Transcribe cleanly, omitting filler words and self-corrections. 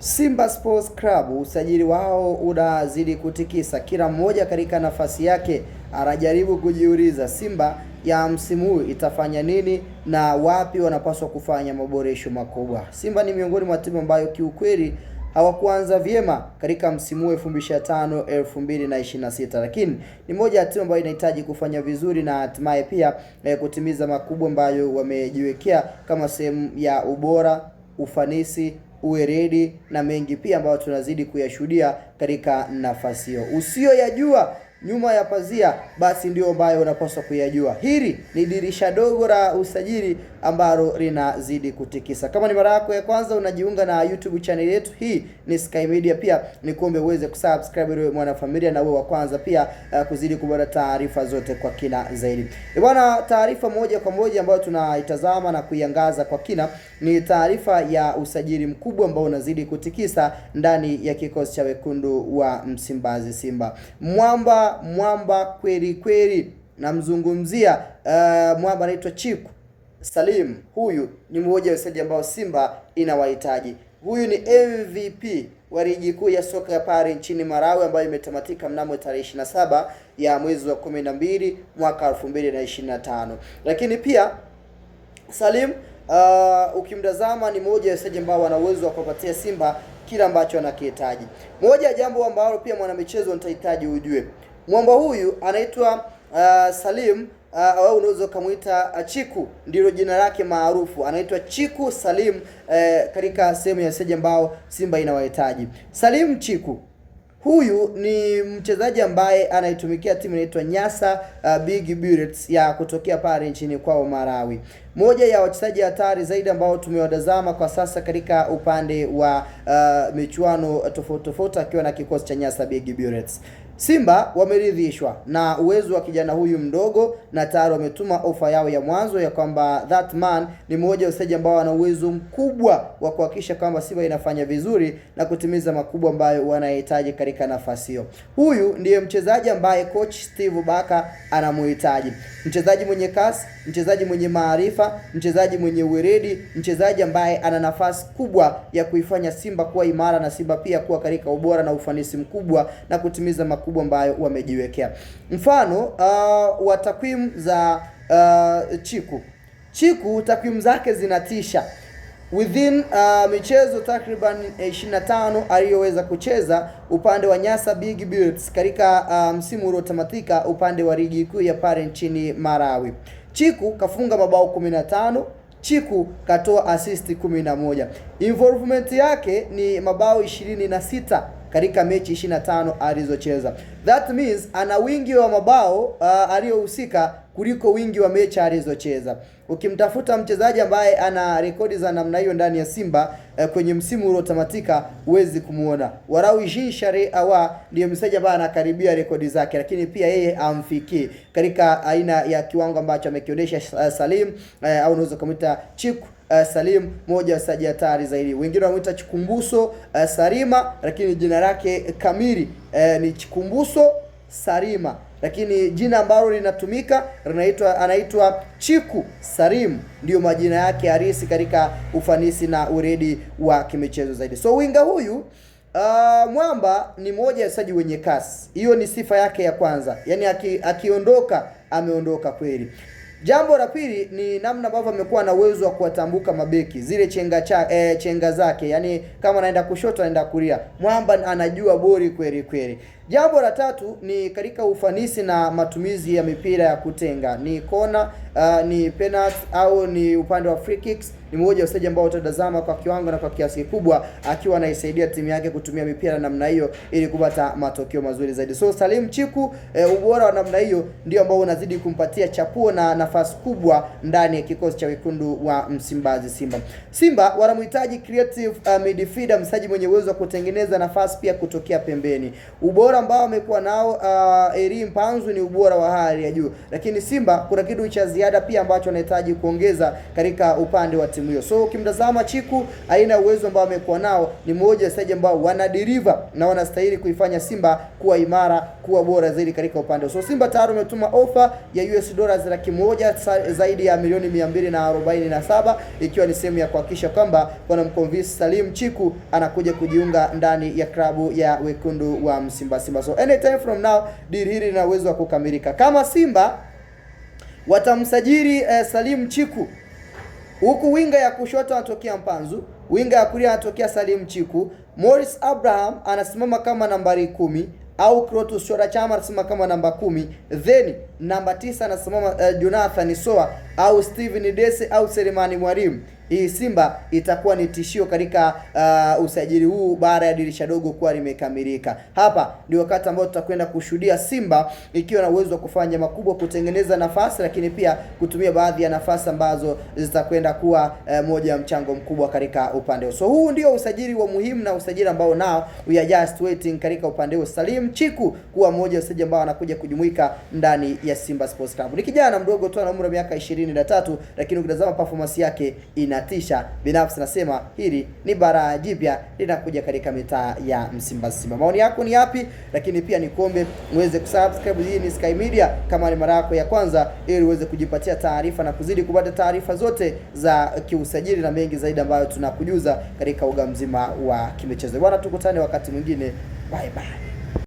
Simba Sports Club usajili wao unazidi kutikisa, kila mmoja katika nafasi yake anajaribu kujiuliza Simba ya msimu huu itafanya nini na wapi wanapaswa kufanya maboresho makubwa. Simba ni miongoni mwa timu ambayo kiukweli hawakuanza vyema katika msimu 2025-2026, lakini ni moja ya timu ambayo inahitaji kufanya vizuri na hatimaye pia kutimiza makubwa ambayo wamejiwekea kama sehemu ya ubora, ufanisi, uweredi na mengi pia ambayo tunazidi kuyashuhudia katika nafasi hiyo. Usiyoyajua nyuma ya pazia basi ndio ambayo unapaswa kuyajua. Hili ni dirisha dogo la usajili ambalo linazidi kutikisa. Kama ni mara yako ya kwanza unajiunga na YouTube channel yetu, hii ni Sky Media, pia nikuombe uweze kusubscribe ili mwanafamilia na wewe wa kwanza pia kuzidi kupata taarifa zote kwa kina zaidi. Bwana, taarifa moja kwa moja ambayo tunaitazama na kuiangaza kwa kina ni taarifa ya usajili mkubwa ambao unazidi kutikisa ndani ya kikosi cha wekundu wa Msimbazi Simba. Mwamba kweli kweli, namzungumzia mwamba anaitwa Chiku Salim. Huyu ni mmoja wa wachezaji ambao Simba inawahitaji. Huyu ni MVP wa ligi kuu ya soka ya pale nchini Malawi ambayo imetamatika mnamo tarehe 27 ya mwezi wa 12 mwaka 2025. Lakini pia Salim ukimtazama ni mmoja wa wachezaji ambao wana uwezo wa kupatia Simba kila ambacho anakihitaji. Moja ya jambo ambalo pia mwanamichezo nitahitaji ujue, mwamba huyu anaitwa Salim au unaweza kumuita Chiku, ndilo jina lake maarufu. Anaitwa Chiku Salim katika sehemu ya wachezaji ambao Simba inawahitaji. Salim Chiku huyu ni mchezaji ambaye anaitumikia timu inaitwa Nyasa Big Bullets ya kutokea pale nchini kwao Malawi. Moja ya wachezaji hatari zaidi ambao tumewadazama kwa sasa katika upande wa michuano tofauti akiwa na kikosi cha Nyasa Big Bullets. Simba wameridhishwa na uwezo wa kijana huyu mdogo na tayari wametuma ofa yao ya mwanzo ya kwamba that man ni mmoja wa wachezaji ambao wana uwezo mkubwa wa kuhakikisha kwamba Simba inafanya vizuri na kutimiza makubwa ambayo wanahitaji katika nafasi hiyo. Huyu ndiye mchezaji ambaye coach Steve Baka anamhitaji. Mchezaji mwenye kasi, mchezaji mwenye maarifa, mchezaji mwenye uweredi, mchezaji ambaye ana nafasi kubwa ya kuifanya Simba kuwa imara na Simba pia kuwa katika ubora na ufanisi mkubwa na kutimiza makubwa ambayo wamejiwekea. Mfano wa takwimu za Chiku takwimu zake zinatisha. Within michezo takriban 25 aliyoweza kucheza upande wa Nyasa Big Bullets katika msimu uliotamatika upande wa ligi kuu ya pale nchini Malawi, Chiku kafunga mabao 15, Chiku katoa assist 11. Involvement yake ni mabao 26 katika mechi 25 alizocheza. That means ana wingi wa mabao aliyohusika kuliko wingi wa mechi alizocheza. Ukimtafuta mchezaji ambaye ana rekodi za namna hiyo ndani ya Simba kwenye msimu uliotamatika huwezi kumuona. Warawi Jean Share Awa ndiye mchezaji ambaye anakaribia rekodi zake, lakini pia yeye amfikii katika aina ya kiwango ambacho amekionyesha Salim au unaweza kumuita Chiku Salim, moja wachezaji hatari zaidi. Wengine wanamuita Chikumbuso Sarima, lakini jina lake kamili ni Chikumbuso Sarima, lakini jina ambalo linatumika anaitwa Chiku Salim, ndio majina yake halisi katika ufanisi na uredi wa kimichezo zaidi. So winga huyu mwamba ni moja ya wachezaji wenye kasi. Hiyo ni sifa yake ya kwanza. Yaani akiondoka ameondoka kweli. Jambo la pili ni namna ambavyo amekuwa na uwezo wa kuwatambuka mabeki, zile chenga zake, yani kama anaenda kushoto anaenda kulia. Mwamba anajua bori kweli kweli. Jambo la tatu ni katika ufanisi na matumizi ya mipira ya kutenga, ni kona, ni penalty au ni upande wa free kicks. Ni mmoja wa wachezaji ambao utadazama kwa kiwango na kwa kiasi kikubwa akiwa anaisaidia timu yake kutumia mipira namna hiyo ili kupata matokeo mazuri zaidi. So Salim Chiku ubora wa namna hiyo ndio ambao unazidi kumpatia chapuo na nafasi kubwa ndani ya kikosi cha wekundu wa Msimbazi Simba. Simba wanamhitaji creative midfielder, mchezaji mwenye uwezo wa kutengeneza nafasi pia kutokea pembeni. Ubora ambao amekuwa nao Eri Mpanzu ni ubora wa hali ya juu, lakini Simba kuna kitu cha ziada ziada pia ambacho anahitaji kuongeza katika upande wa timu hiyo. So ukimtazama Chiku, aina uwezo ambao amekuwa nao, ni mmoja wa wachezaji ambao wanadeliver na wanastahili kuifanya Simba kuwa imara, kuwa bora zaidi katika upande. So Simba tayari umetuma ofa ya $100,000 zaidi ya milioni 247, ikiwa ni sehemu ya kuhakikisha kwamba wanamconvince Salim Chiku anakuja kujiunga ndani ya klabu ya wekundu wa Simba. So anytime from now deal hili lina uwezo wa kukamilika. Kama Simba watamsajili Salim Chiku, huku winga ya kushoto anatokea Mpanzu, winga ya kulia anatokea Salim Chiku, Morris Abraham anasimama kama nambari 10 au Krotus Chora Chama anasimama kama namba 10, then namba 9 anasimama Jonathan Soa au Steven Dese au Selemani Mwalimu. Hii Simba itakuwa ni tishio katika usajili huu baada ya dirisha dogo kuwa limekamilika. Hapa ndio wakati ambao tutakwenda kushuhudia Simba ikiwa na uwezo wa kufanya makubwa, kutengeneza nafasi, lakini pia kutumia baadhi ya nafasi ambazo zitakwenda kuwa moja ya mchango mkubwa katika upande huo. So huu ndio usajili wa muhimu na usajili ambao nao we are just waiting katika upande huo. Salim Chiku kuwa mmoja wa wachezaji ambao anakuja kujumuika ndani ya Simba Sports Club. Ni kijana mdogo tu, ana umri wa miaka 23, lakini ukitazama performance yake inatisha. Binafsi nasema hili ni bara jipya linakuja katika mitaa ya Msimba. Maoni yako ni yapi? Lakini pia nikuombe uweze kusubscribe. Hii ni Sky Media kama ni mara yako ya kwanza, ili uweze kujipatia taarifa na kuzidi kupata taarifa zote za kiusajili na mengi zaidi ambayo tunakujuza katika uga mzima wa kimichezo. Bwana, tukutane wakati mwingine. Bye bye.